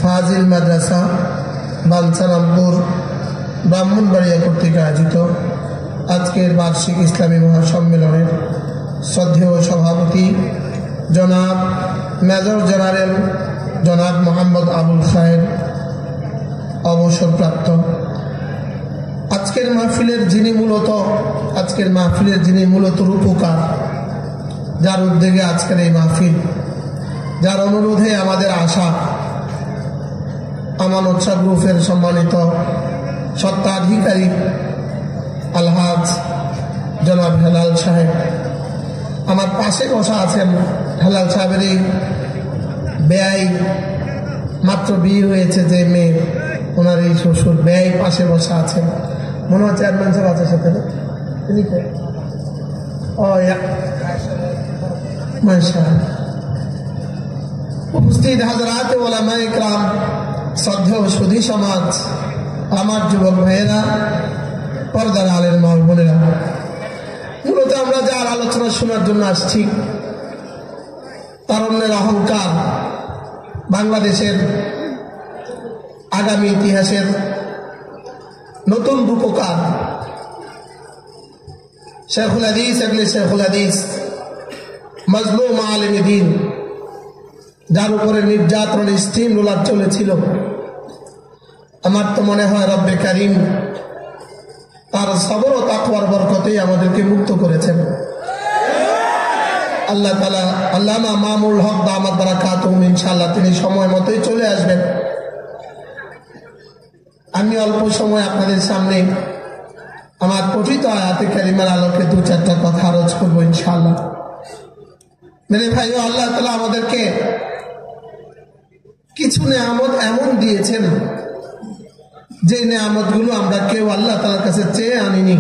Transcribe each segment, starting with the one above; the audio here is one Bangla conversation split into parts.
ফাজিল মাদ্রাসা বালসারামপুর ব্রাহ্মণবাড়িয়া কর্তৃক আয়োজিত আজকের বার্ষিক ইসলামী মহাসম্মেলনের শ্রদ্ধেয় সভাপতি জনাব মেজর জেনারেল জনাব মোহাম্মদ আবুল খায়ের অবসরপ্রাপ্ত। আজকের মাহফিলের যিনি মূলত রূপকার, যার উদ্যোগে আজকের এই মাহফিল, যার অনুরোধে আমাদের আশা, আমানত শাহ গ্রুপের সম্মানিত স্বত্বাধিকারী আলহাজ জনাব হেলাল সাহেব আমার পাশে বসা আছেন। হেলাল সাহেবের এই ব্যয় মাত্র বিয়ে হয়েছে যে মেয়ে, ওনার এই শ্বশুর ব্যয় পাশে বসা আছেন। মনে হয় চেয়ারম্যান সাহেব আছে সাথে, তিনি উপস্থিত হাজরাত ওলামায়ে ইকরাম, শ্রদ্ধেয় সুধী সমাজ, আমার যুবক ভাইয়েরা, পর্দার আলের মা বোনেরা, মূলত আমরা যার আলোচনা শোনার জন্য আসছি, তারুণ্যের অহংকার, বাংলাদেশের আগামী ইতিহাসের নতুন রূপকার শেখুল হাদিস মজলুম আলেম দ্বীন, যার উপরে নির্যাতনের স্টিম রোলার চলেছিল, আমার তো মনে হয় রব্বে কারিম তার সবর ও তাকওয়ার বরকতেই আমাদেরকে মুক্ত করেছেন। আল্লাহ তাআলা আল্লামা মামুল হক দামাত বারাকাতুহু ইনশাআল্লাহ তিনি সময় মতোই চলে আসবেন। আমি অল্প সময় আপনাদের সামনে আমার পঠিত আয়াতে কারিমার আলোকে দু চারটা কথা আরজ করবো ইনশাআল্লাহ। মেরে ভাইও, আল্লাহ তাআলা আমাদেরকে কিছু নেয়ামত এমন দিয়েছেন যে নেয়ামত গুলো আমরা কেউ আল্লাহ তাআলার কাছে চেয়ে আনিনি,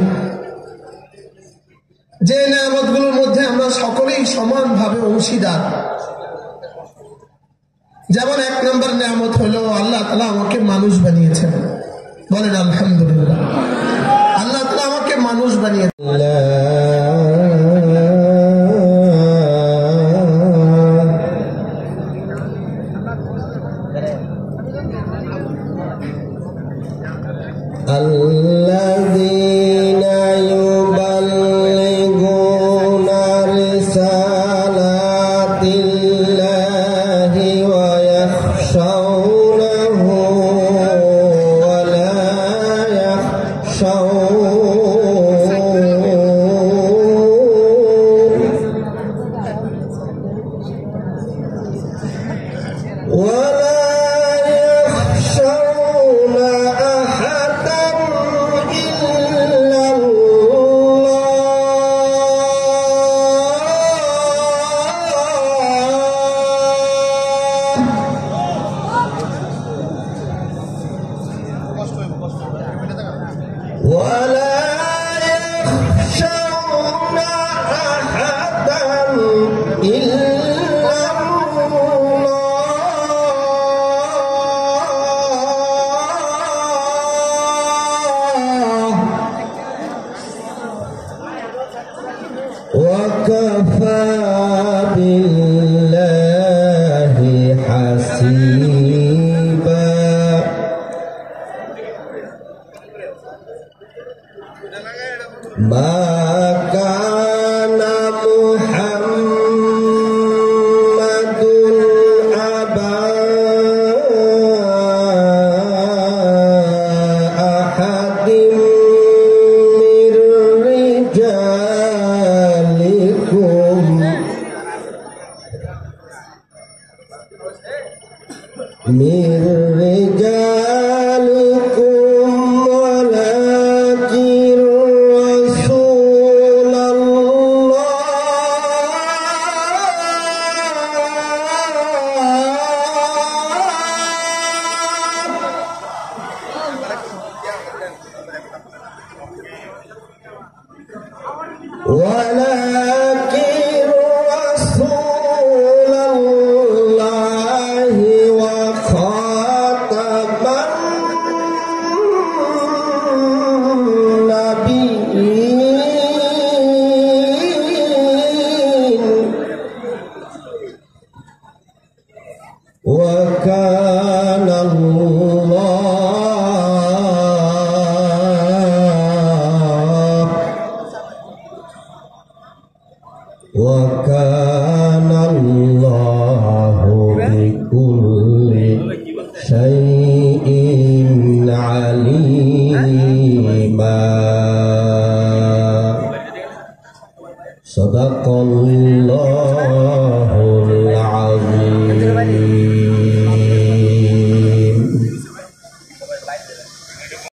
যে নেয়ামত গুলোর মধ্যে আমরা সকলেই সমানভাবে অংশীদার। যেমন এক নম্বর নেয়ামত হলো আল্লাহ তাআলা আমাকে মানুষ বানিয়েছেন। বলেন আলহামদুলিল্লাহ। আল্লাহ তাআলা আমাকে মানুষ বানিয়েছেন। Sadaqallahu